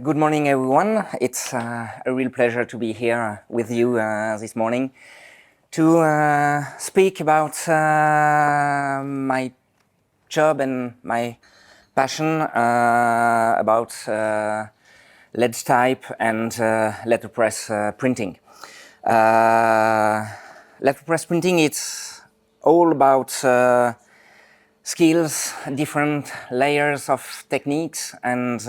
Good morning, everyone. It's a real pleasure to be here with you this morning to speak about my job and my passion about LED type and letterpress printing. Letterpress printing, it's all about skills, different layers of techniques, and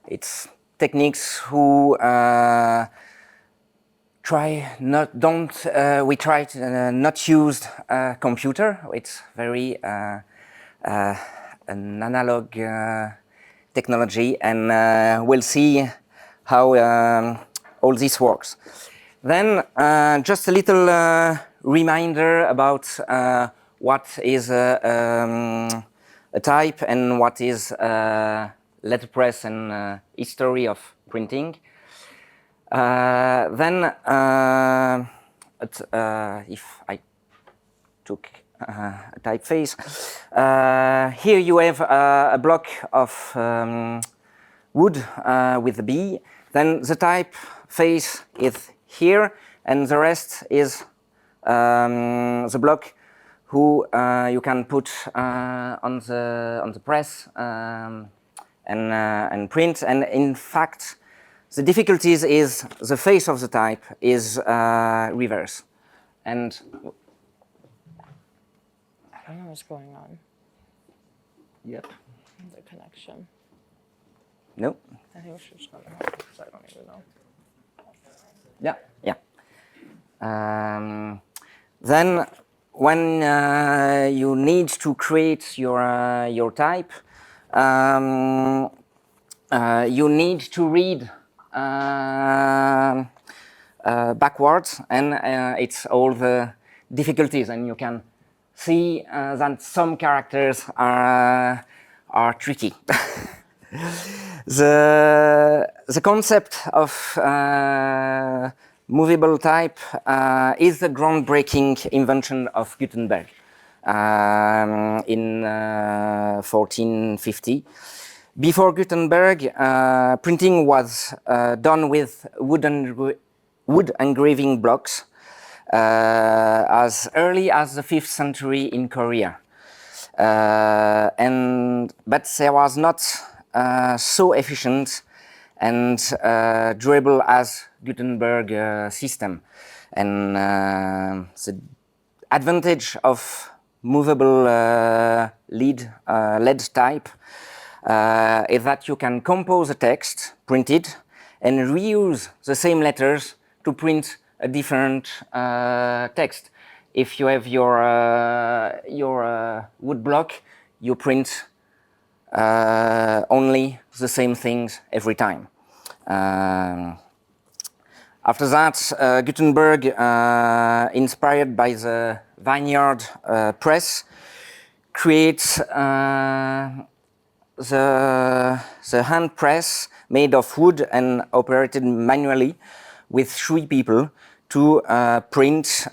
it's techniques who we try to not use a computer. It's very an analog technology, and we'll see how all this works. Then just a little reminder about what is a type and what is letterpress and history of printing. Then if I took a typeface, here you have a block of wood with a B. Then the typeface is here, and the rest is the block who you can put on the press and print. And in fact, the difficulties is the face of the type is reverse. And I don't know what's going on. Yep. The connection. No. I think we should just go to help because I don't even know. Yeah. Then, when you need to create your type, you need to read backwards, and it's all the difficulties, and you can see that some characters are tricky. The concept of movable type is the groundbreaking invention of Gutenberg in 1450. Before Gutenberg, printing was done with wood engraving blocks as early as the 5th century in Korea. But there was not so efficient and durable as Gutenberg system. And the advantage of movable LED type is that you can compose a text, print it, and reuse the same letters to print a different text. If you have your wood block, you print only the same things every time. After that, Gutenberg, inspired by the Vineyard press, creates the hand press made of wood and operated manually with 3 people to print.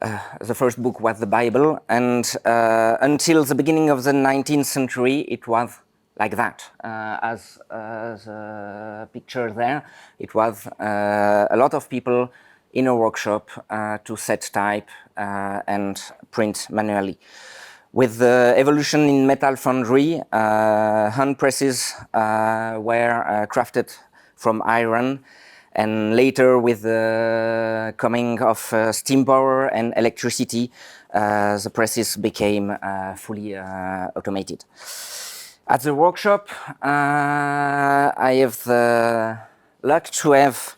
The first book was the Bible, and until the beginning of the 19th century, it was like that. As the picture there, it was a lot of people in a workshop to set type and print manually. With the evolution in metal foundry, hand presses were crafted from iron. And later, with the coming of steam power and electricity, the presses became fully automated. At the workshop, I have the luck to have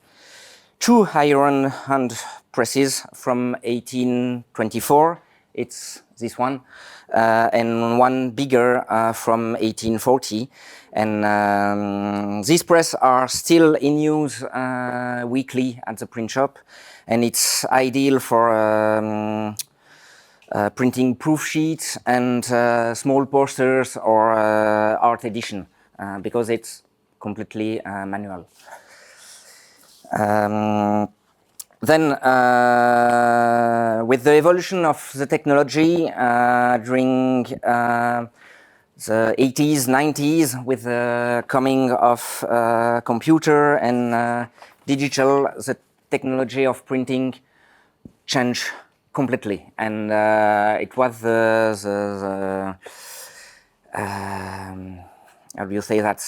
2 iron hand presses from 1824. It's this one, and one bigger from 1840. And these presses are still in use weekly at the print shop, and it's ideal for printing proof sheets and small posters or art edition because it's completely manual. Then, with the evolution of the technology during the 80s, 90s, with the coming of computer and digital, the technology of printing changed completely, and it was how do you say that?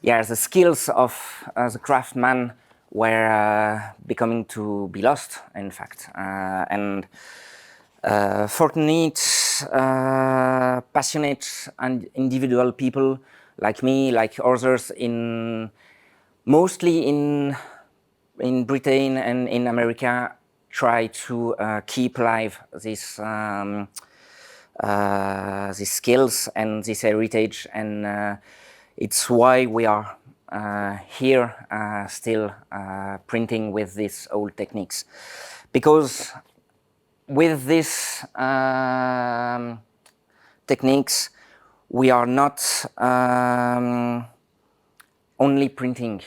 The skills of the craftsman were becoming to be lost, in fact, and fortunate, passionate, and individual people like me, like others, mostly in Britain and in America, try to keep alive these skills and this heritage, and it's why we are here still printing with these old techniques, because with these techniques we are not only printing.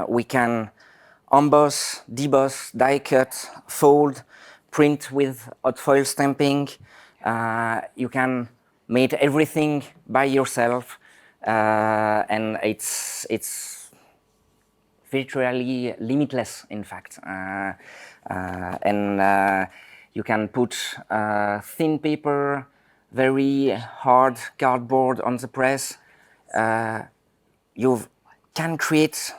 We can emboss, deboss, die cut, fold, print with hot foil stamping. You can make everything by yourself, and it's virtually limitless, in fact. And you can put thin paper, very hard cardboard on the press. You can create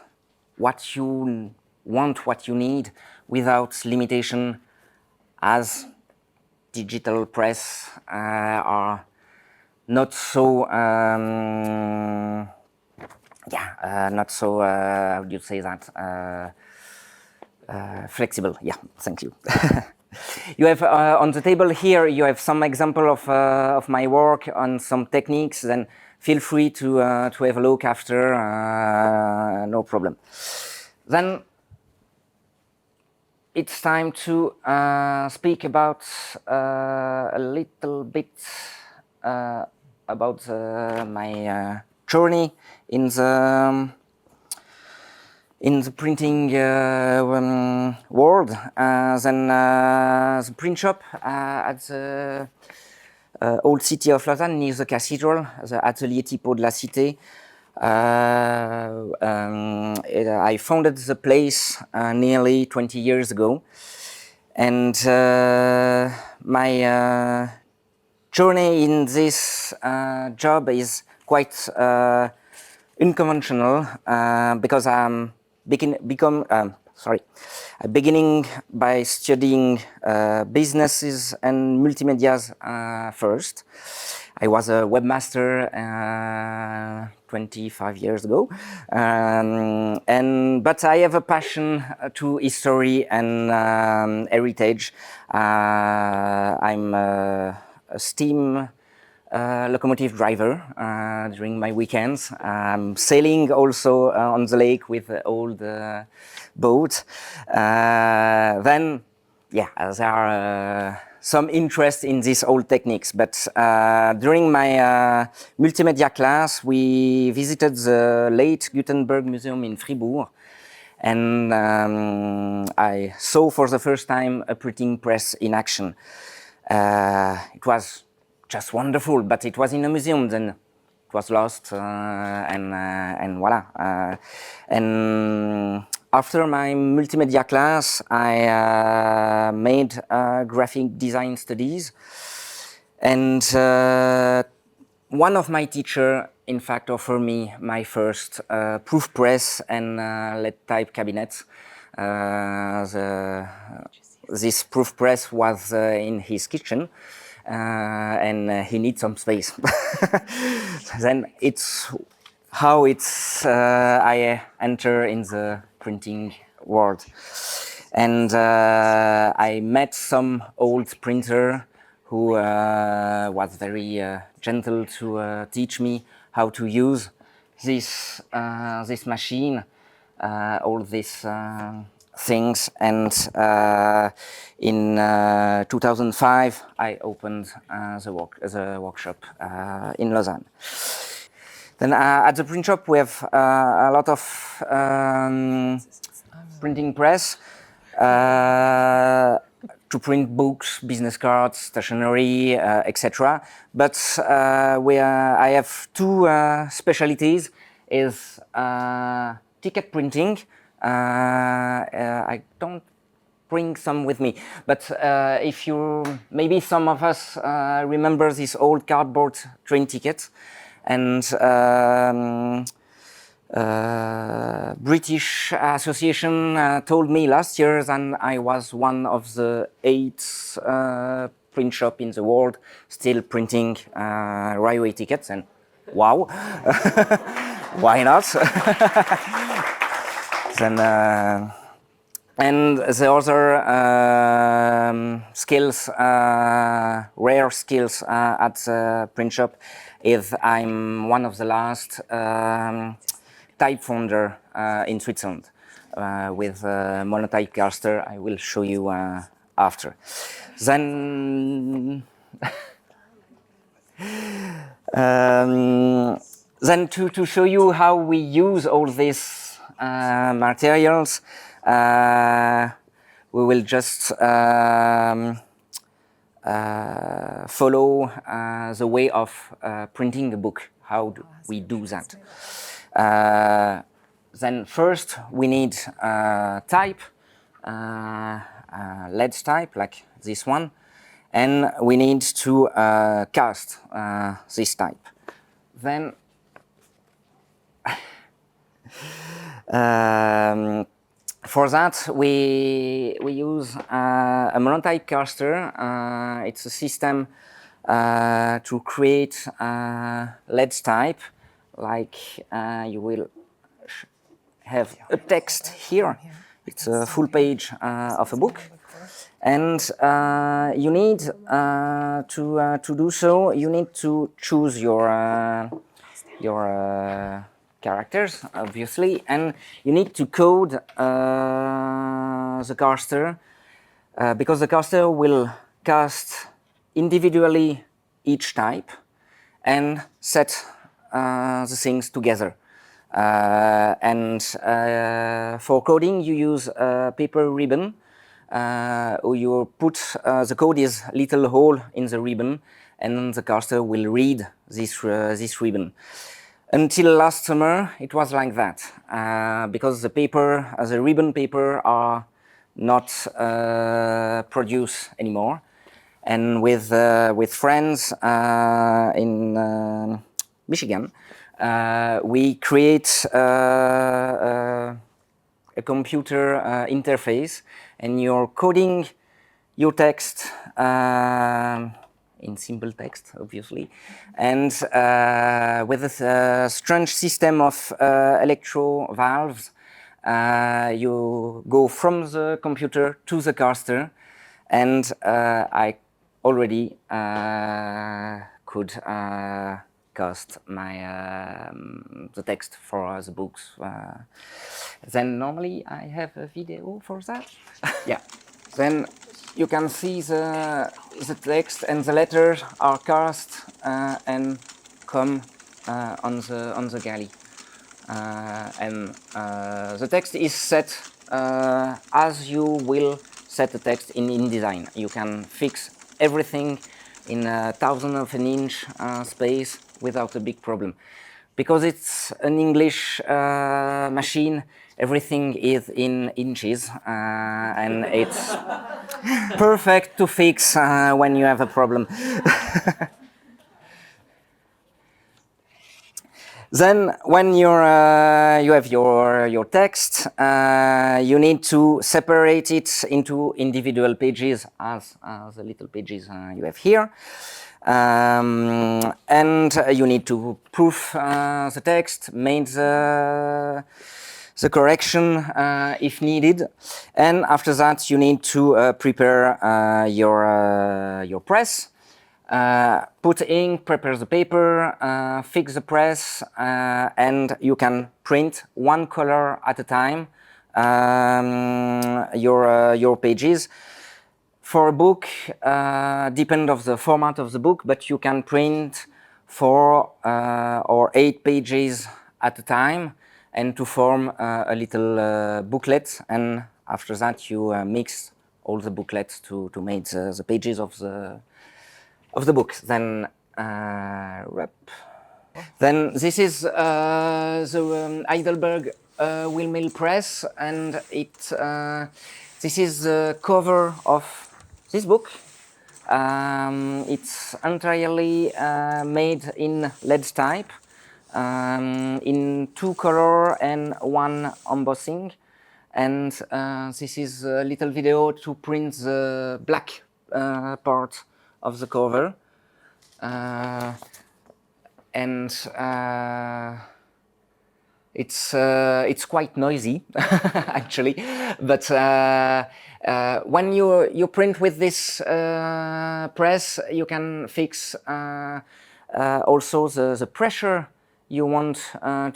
what you want, what you need, without limitation, as digital press are not so not so how do you say that, flexible. Yeah, thank you. You have on the table here, you have some example of my work on some techniques. Then feel free to have a look after, no problem. Then it's time to speak about a little bit about my journey in the printing world. Then the print shop at the old city of Lausanne, near the cathedral, the Atelier Typo de la Cite. I founded the place nearly 20 years ago, and my journey in this job is quite unconventional, because I'm beginning by studying businesses and multimedias first. I was a webmaster 25 years ago, but I have a passion to history and heritage. I'm a steam locomotive driver during my weekends. I'm sailing also on the lake with the old boat. Then, yeah, there are some interest in these old techniques. But during my multimedia class, we visited the late Gutenberg Museum in Fribourg. And I saw for the first time a printing press in action. It was just wonderful, but it was in a museum, then it was lost, and voila. And after my multimedia class, I made graphic design studies, and one of my teachers, in fact, offered me my first proof press and lead type cabinet. This proof press was in his kitchen. And he needs some space. Then it's how I enter in the printing world. And I met some old printer who was very gentle to teach me how to use this machine, all these things. And in 2005, I opened the workshop in Lausanne. Then at the print shop, we have a lot of printing press. to print books, business cards, stationery, etc. But I have two specialties: is ticket printing. I don't bring some with me, but if you, maybe some of us remember this old cardboard train ticket, and British Association told me last year that I was one of the 8 print shop in the world still printing railway tickets, and wow, why not? Then, and the other skills, rare skills at the print shop, is I'm one of the last type founder in Switzerland with monotype caster. I will show you after. Then, then to show you how we use all these materials, we will just follow the way of printing a book. How do we do that? Then first we need type, lead type like this one, and we need to cast this type. Then for that we use a monotype caster. It's a system to create lead type, like you will have a text here. It's a full page of a book, and you need to do so. You need to choose your characters, obviously, and you need to code the caster because the caster will cast individually each type and set the things together. And for coding, you use a paper ribbon. You put the code is little hole in the ribbon, and the caster will read this ribbon. Until last summer, it was like that because the paper, the ribbon paper, are not produced anymore. And with friends in Michigan, we create a computer interface, and you're coding your text in simple text, obviously, and with a strange system of electro valves, you go from the computer to the caster, and I already could cast my the text for the books. Then normally I have a video for that. Yeah. Then you can see the text and the letters are cast and come on the galley. And the text is set as you will set the text in InDesign. You can fix everything in a thousandth of an inch space without a big problem. Because it's an English machine, everything is in inches, and it's perfect to fix when you have a problem. Then, when you have your text, you need to separate it into individual pages, as the little pages you have here. And you need to proof the text, make the correction if needed, and after that you need to prepare your press. Put ink, prepare the paper, fix the press, and you can print one color at a time your pages. For a book, depend of the format of the book, but you can print 4 or 8 pages at a time, and to form a little booklet. And after that, you mix all the booklets to make the pages of the book. Then Then this is the Heidelberg windmill press, and this is the cover of this book. It's entirely made in lead type, in 2 color and 1 embossing. And this is a little video to print the black part of the cover. And it's quite noisy actually, but when you print with this press, you can fix also the pressure you want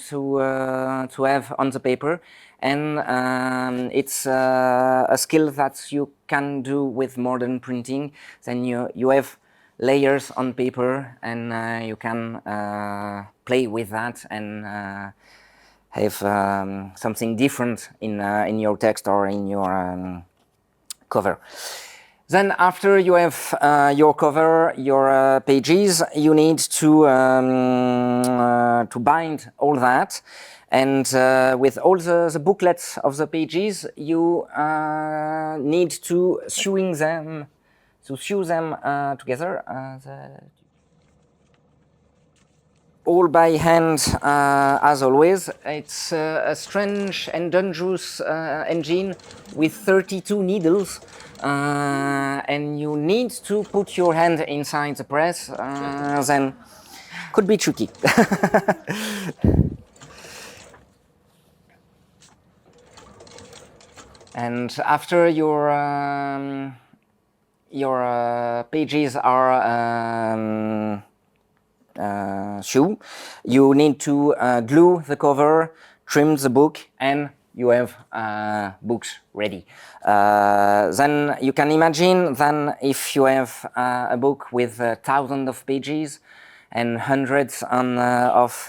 to have on the paper, and it's a skill that you can do with modern printing. Then you have layers on paper, and you can play with that and have something different in your text or in your cover. Then after you have your cover, your pages, you need to bind all that. And with all the booklets of the pages, you need to sew them together. All by hand, as always. It's a strange and dangerous engine with 32 needles, and you need to put your hand inside the press, then could be tricky. And after your pages are you need to glue the cover, trim the book, and you have books ready. Then you can imagine then if you have a book with thousands of pages and hundreds of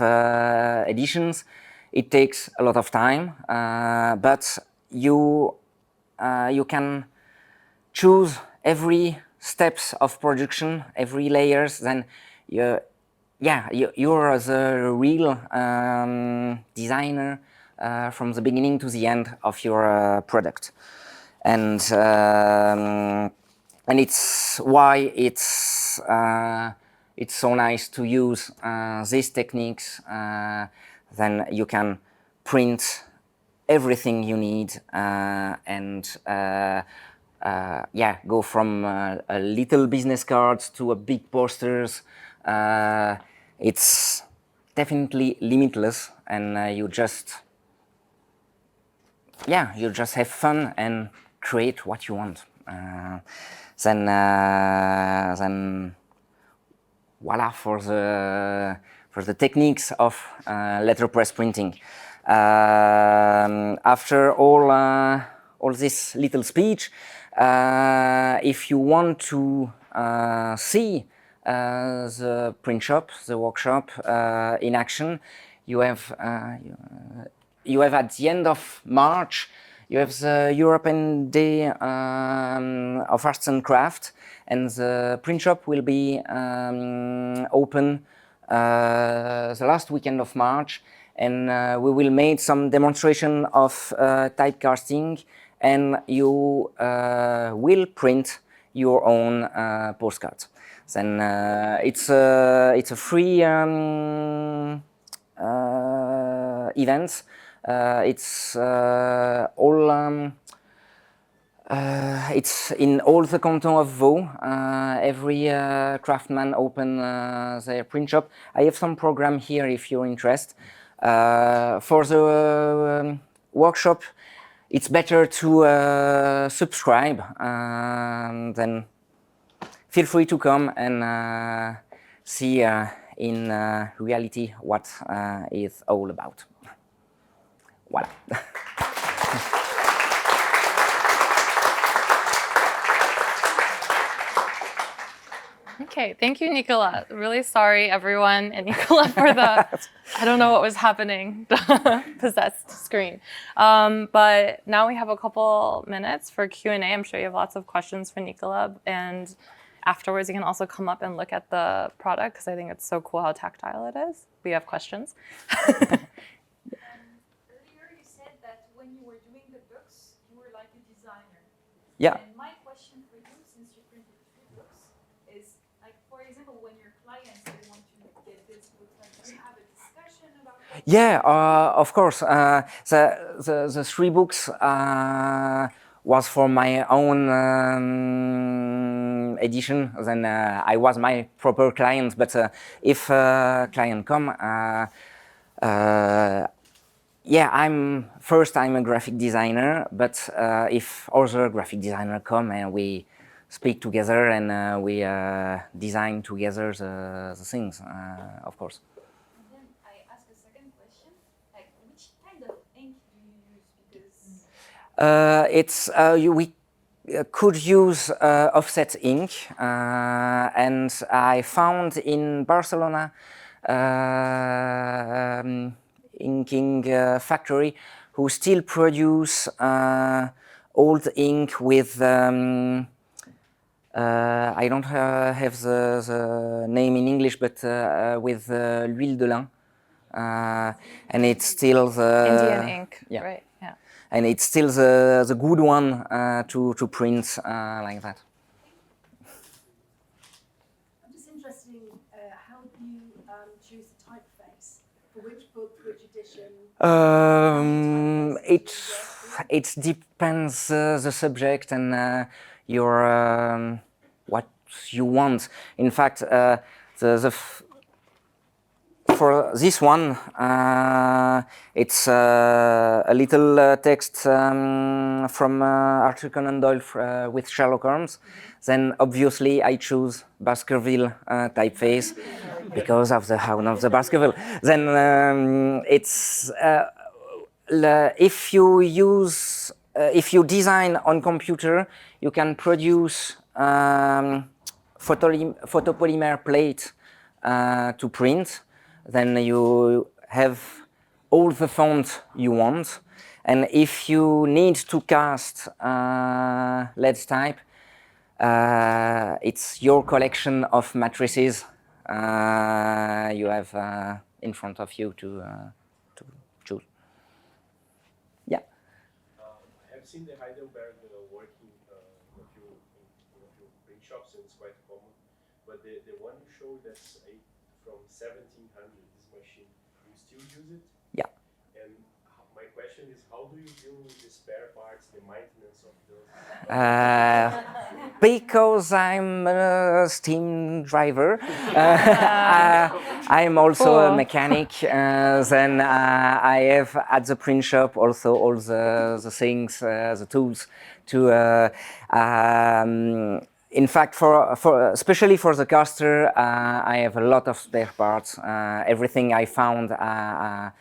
editions, it takes a lot of time, but you can choose every steps of production, every layers. Then you're the real designer from the beginning to the end of your product, and it's why it's so nice to use these techniques. Then you can print everything you need, and go from a little business cards to a big posters. It's definitely limitless, and you just have fun and create what you want. Then voila for the techniques of letterpress printing. After all this little speech, if you want to see the print shop, the workshop in action, you have at the end of March, you have the European Day of Arts and Craft, and the print shop will be open the last weekend of March, and we will make some demonstration of typecasting, and you will print your own postcards. Then it's a free event. It's all. It's in all the canton of Vaud. Every craftsman open their print shop. I have some program here if you're interested. For the workshop, it's better to subscribe. Then feel free to come and see in reality what it's all about. Voilà. Okay, thank you, Nicolas. Really sorry, everyone, and Nicolas for the, I don't know what was happening, the possessed screen. But now we have a couple minutes for Q&A. I'm sure you have lots of questions for Nicolas, and afterwards you can also come up and look at the product, because I think it's so cool how tactile it is. We have questions. Earlier you said that when you were doing the books, you were like a designer. Yeah. And my question for you, since you printed 3 books, is like, for example, when your clients they want to get this book, like, do you have a discussion about that? Yeah, of course. The 3 books was for my own edition. Then I was my proper client. But if a client come, yeah, I'm a graphic designer. But if other graphic designer come and we speak together and we design together the things, of course. We could use offset ink, and I found in Barcelona inking factory who still produce old ink with I don't have the name in English, but with l'huile de lin, and it's still the Indian ink, yeah. right? Yeah. And it's still the good one to print like that. I'm just interested in how do you choose the typeface for which book, which edition? It depends the subject and your what you want. In fact, for this one, it's a little text from Arthur Conan Doyle with Sherlock Holmes. Then obviously I choose Baskerville typeface because of the Hound of the Baskerville. Then it's if you design on computer, you can produce photopolymer plate to print. Then you have all the font you want. And if you need to cast Let's Type, it's your collection of matrices you have in front of you to choose. Yeah. I have seen the Heidelberg working in a few print shops, and it's quite common. But the one you showed that's from 1700, this machine, you still use it? Yeah. And my question is, how do you deal with the spare parts, the maintenance of those? Because I'm a steam driver, I'm also a mechanic. Then I have at the print shop also all the things, the tools to. In fact, especially for the caster, I have a lot of spare parts. Everything I found, I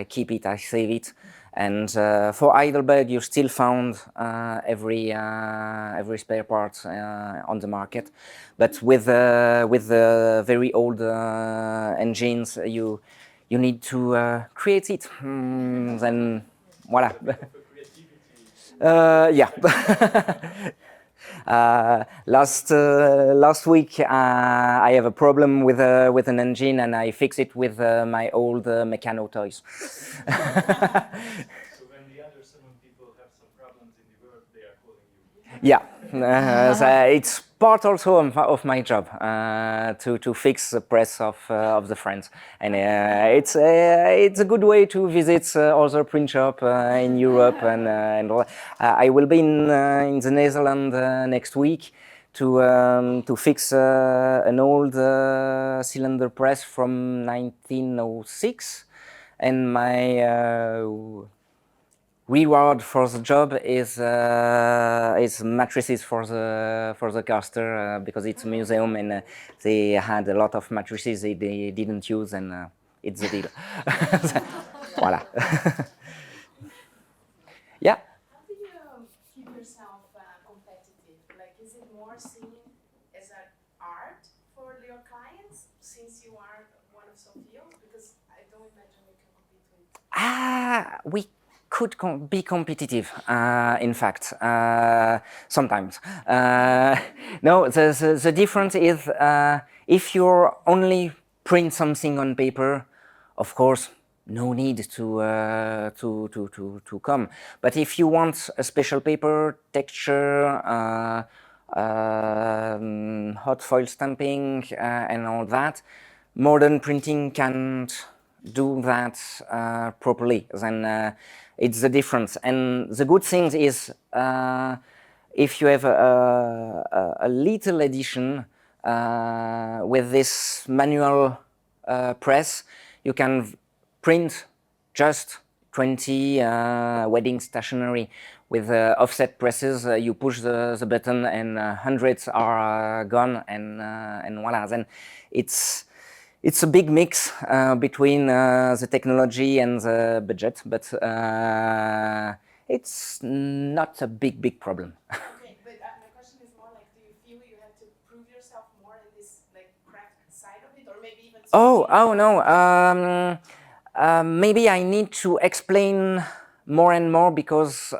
keep it, I save it. And for Heidelberg, you still found every spare part on the market, but with the very old engines, you need to create it. Then voila. Yeah. Last week I have a problem with an engine and I fix it with my old Meccano toys. So when the other 7 people have some problems in the work, they are calling you. Yeah, so it's part also of my job to fix the press of the friends, and it's a good way to visit other print shop in Europe and all. I will be in the Netherlands next week to fix an old cylinder press from 1906, and my reward for the job is matrices for the caster because it's a museum and they had a lot of matrices they didn't use, and it's the deal. Voila. Yeah. How do you keep yourself competitive? Like, is it more seen as an art we could be competitive, in fact, sometimes. No, the difference is if you only print something on paper, of course, no need to come. But if you want a special paper, texture, hot foil stamping, and all that, modern printing can't do that properly. Then it's the difference. And the good thing is if you have a little edition with this manual press, you can print just 20 wedding stationery. With offset presses, you push the button and hundreds are gone, and voila. Then it's a big mix between the technology and the budget, but it's not a big problem. Okay, but my question is more like, do you feel you have to prove yourself more in this like craft side of it, or maybe even? Oh no. Maybe I need to explain more and more because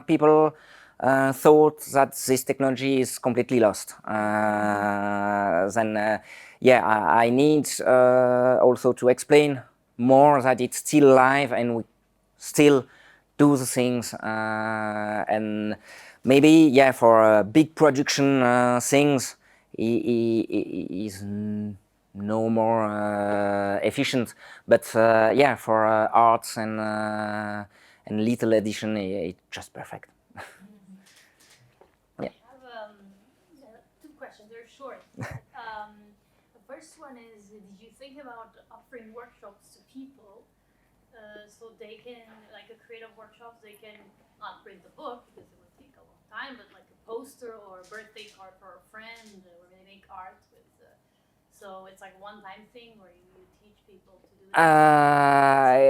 people thought that this technology is completely lost. Then, yeah, I need also to explain more that it's still live and we still do the things. And maybe, yeah, for big production things, is no more efficient, but yeah, for arts and little edition, it's just perfect. I have two questions. They're short. The first one is: did you think about offering workshops to people so they can, like a creative workshop, they can not print the book because it would take a long time, but like a poster or a birthday card for a friend, where they make art with. So it's like a one-time thing where you teach people to do that?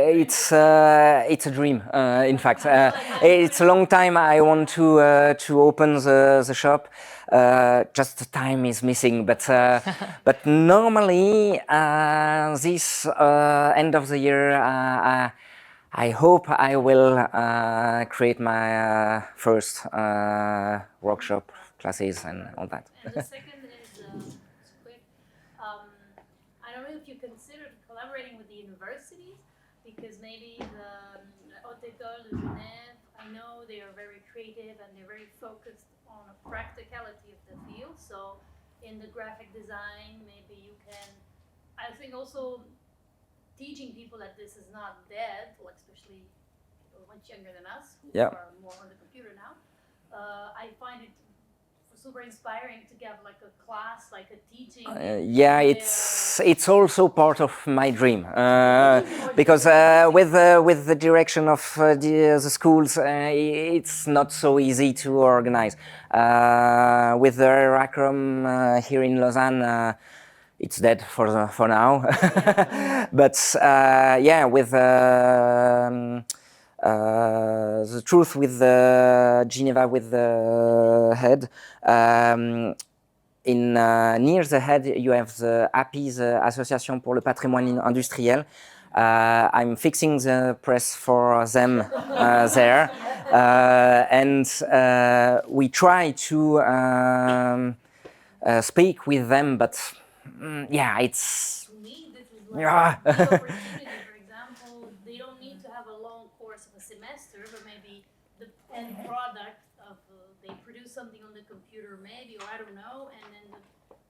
It's a dream. In fact, it's a long time I want to open the shop. Just the time is missing. But normally this end of the year, I hope I will create my first workshop classes and all that. And the second is quick. I don't know if you considered collaborating with the universities, because maybe the Haute École de Genève, I know they are very creative and they're very focused on the practicality of the field. So in the graphic design, maybe you can, I think also teaching people that this is not dead, well, especially people much younger than us who are more on the computer now. I find it super inspiring to give like a class, like a teaching. Yeah, it's also part of my dream because with the direction of the schools, it's not so easy to organize. With the Racrom here in Lausanne, it's dead for now. But yeah, with the truth with Geneva with the head. Near the head, you have the API, the Association pour le Patrimoine Industriel. I'm fixing the press for them there, and we try to speak with them, but yeah, it's. To me, this is like a big opportunity. For example, they don't need to have a long course of a semester, but maybe the end product of they produce something on the computer, maybe, or I don't know, and then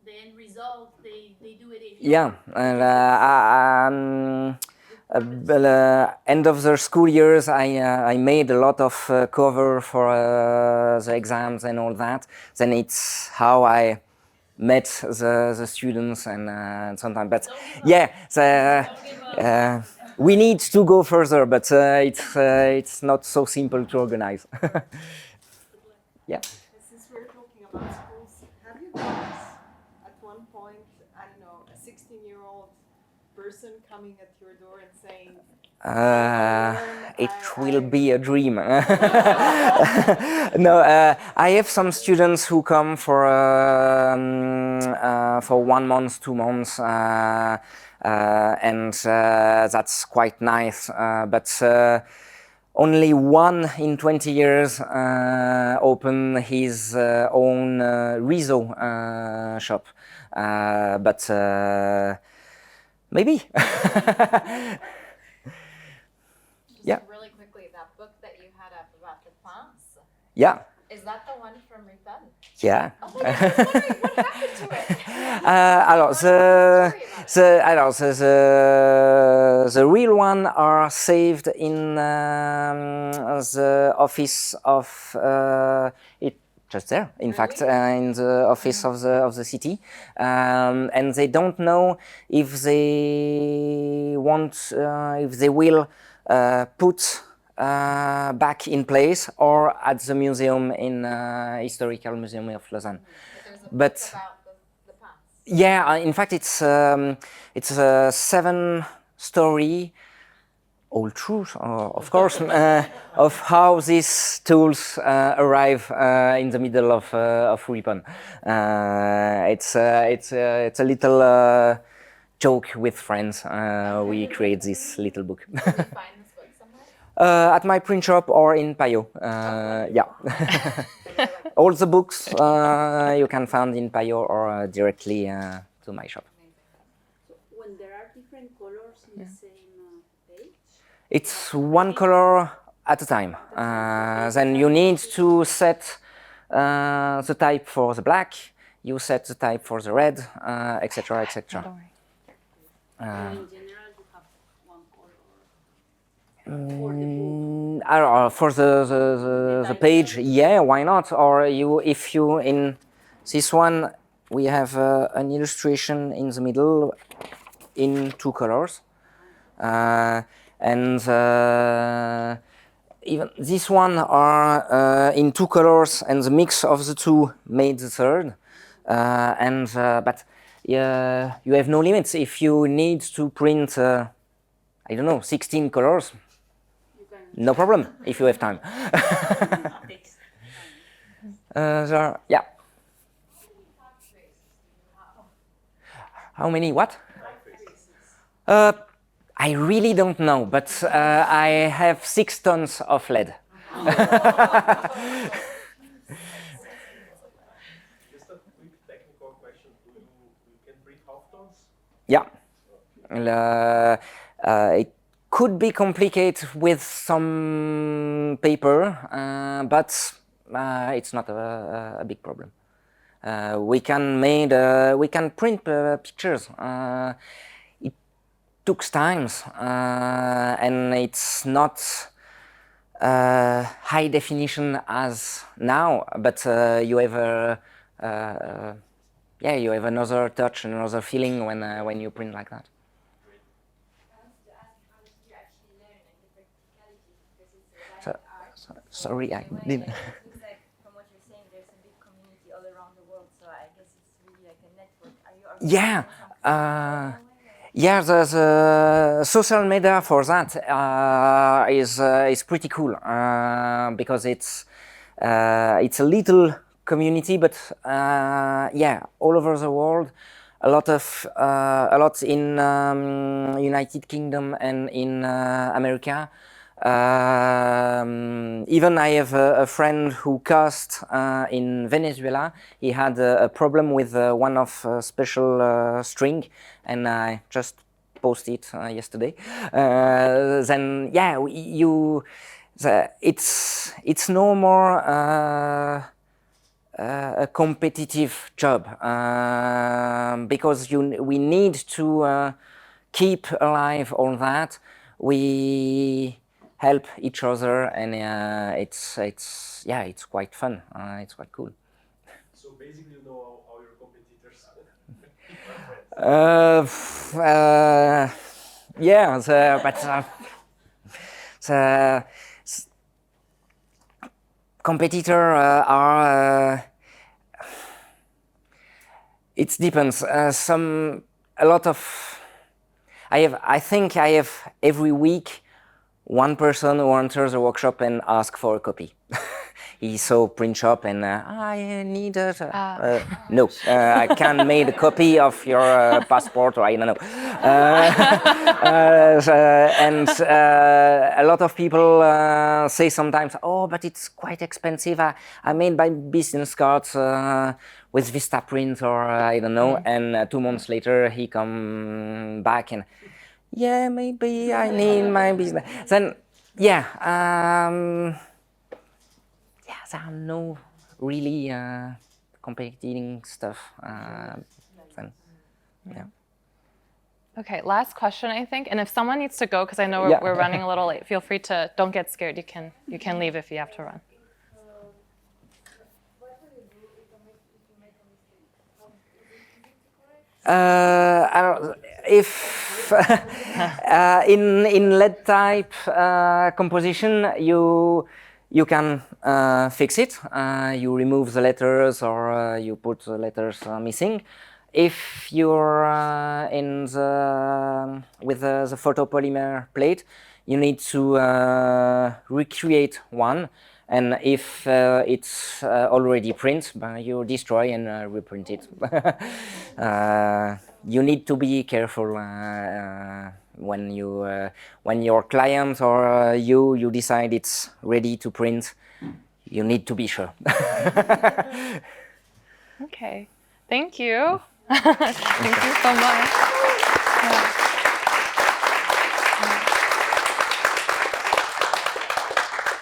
the end result they do it in. Yeah, end of the school years, I made a lot of cover for the exams and all that. Then it's how I met the students and sometimes, but yeah, we need to go further, but it's not so simple to organize. Yeah. Since we're talking about schools, have you got at one point, I don't know, a 16-year-old person coming at your door and saying, it will be a dream. No, I have some students who come for 1 month, 2 months, and that's quite nice. But only one in 20 years open his own Riso shop, but maybe. Just really quickly, that book that you had up about the plants, Yeah. is that the one from Ripen? Yeah. Oh my God, I was wondering what happened to it. Alors, the real one are saved in the office of it. Just there, in fact, in the office of the city, and they don't know if they want, if they will put back in place or at the museum in historical museum of Lausanne. But there's a book about the plants. Yeah, in fact, it's a 7-story, all truth, of course, of how these tools arrive in the middle of Ripon. It's a little joke with friends. We create this little book. Can you find this book somewhere? At my print shop or in Payo. Yeah. All the books you can find in Payo or directly to my shop. So when there are different colors in the same page? It's one color at a time. Then you need to set the type for the black, you set the type for the red, etc., etc. Don't worry. In general, you have one color. For the page, yeah, why not? Or if you in this one, we have an illustration in the middle in 2 colors, and even this one are in 2 colors, and the mix of the 2 made the third. But you have no limits. If you need to print, I don't know, 16 colors. No problem, if you have time. Yeah. How many what? I really don't know, but I have 6 tons of lead. Just a quick technical question. You can print half-tones? Yeah. It could be complicated with some paper, but it's not a big problem. We can print pictures. It took time, and it's not high definition as now. But you have you have another touch, another feeling when you print like that. Sorry, I didn't. It looks like from what you're saying, there's a big community all around the world. So I guess it's really like a network. Are you Yeah, the social media for that is pretty cool because it's a little community, but all over the world, a lot in United Kingdom and in America. Even I have a friend who cast in Venezuela. He had a problem with one of special string, and I just posted it yesterday. Then it's no more a competitive job because we need to keep alive all that. We help each other, and it's quite fun. It's quite cool. So basically, you know all your competitors. The competitor are. It depends. I think I have every week one person who enters the workshop and asks for a copy. he saw print shop and I need it. No, I can make a copy of your passport, or I don't know. And a lot of people say sometimes, oh, but it's quite expensive. I made my business cards with Vistaprint, or I don't know. And 2 months later, he come back and, yeah, maybe I need my business. Then, yeah, there are no really competing stuff. Then, yeah. Okay, last question, I think. And if someone needs to go, because I know we're running a little late, feel free to, don't get scared. You can leave if you have to run. If in lead type composition, you can fix it. You remove the letters, or you put the letters missing. If you're with the photopolymer plate, you need to recreate one. And if it's already printed, you destroy and reprint it. You need to be careful when your client or you decide it's ready to print. You need to be sure. Okay, thank you. Thank you so much. Yeah.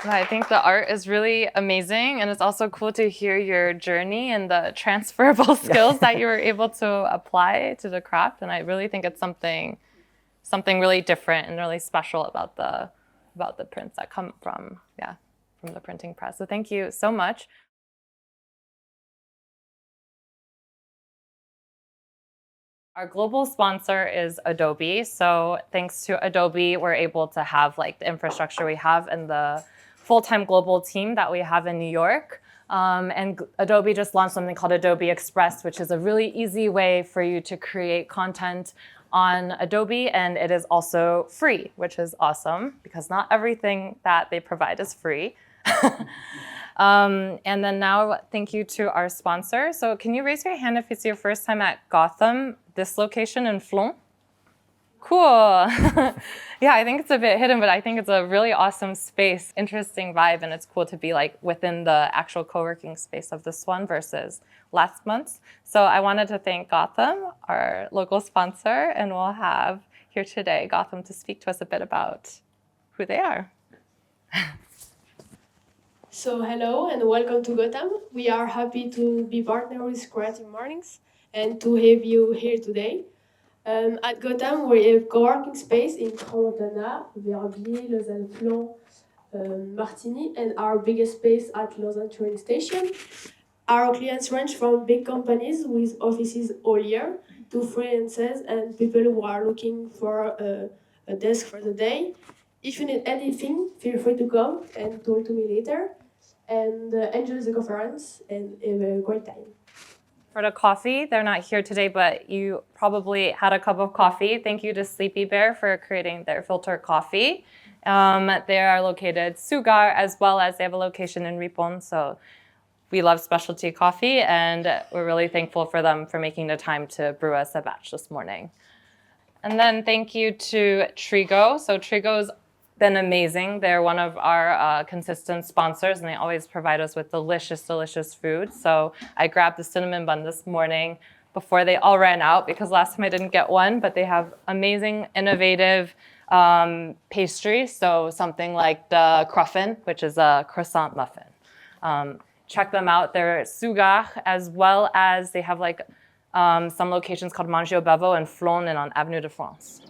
I think the art is really amazing, and it's also cool to hear your journey and the transferable skills that you were able to apply to the craft. And I really think it's something really different and really special about the prints that come from the printing press. So thank you so much. Our global sponsor is Adobe. So thanks to Adobe, we're able to have like the infrastructure we have and the full-time global team that we have in New York. And Adobe just launched something called Adobe Express, which is a really easy way for you to create content on Adobe. And it is also free, which is awesome because not everything that they provide is free. And then now, thank you to our sponsor. So can you raise your hand if it's your first time at Gotham, this location in Flon? Cool. Yeah, I think it's a bit hidden, but I think it's a really awesome space, interesting vibe, and it's cool to be like within the actual co-working space of this one versus last month's. So I wanted to thank Gotham, our local sponsor, and we'll have here today Gotham to speak to us a bit about who they are. So hello and welcome to Gotham. We are happy to be partnered with CreativeMornings and to have you here today. At Gotham, we have co-working space in Crans-Montana, Verbier, Lausanne, Flon, Martigny, and our biggest space at Lausanne train station. Our clients range from big companies with offices all year to freelancers and people who are looking for a desk for the day. If you need anything, feel free to come and talk to me later. And enjoy the conference and have a great time. For the coffee, they're not here today, but you probably had a cup of coffee. Thank you to Sleepy Bear for creating their filter coffee. They are located Sugar, as well as they have a location in Ripon. So we love specialty coffee, and we're really thankful for them for making the time to brew us a batch this morning. And then thank you to Trigo. So Trigo's been amazing. They're one of our consistent sponsors, and they always provide us with delicious, delicious food. So I grabbed the cinnamon bun this morning before they all ran out, because last time I didn't get one, but they have amazing, innovative pastries. So something like the Cruffin, which is a croissant muffin. Check them out. They're Sugar, as well as they have like some locations called Manger au Bavo and Flon and on Avenue de France.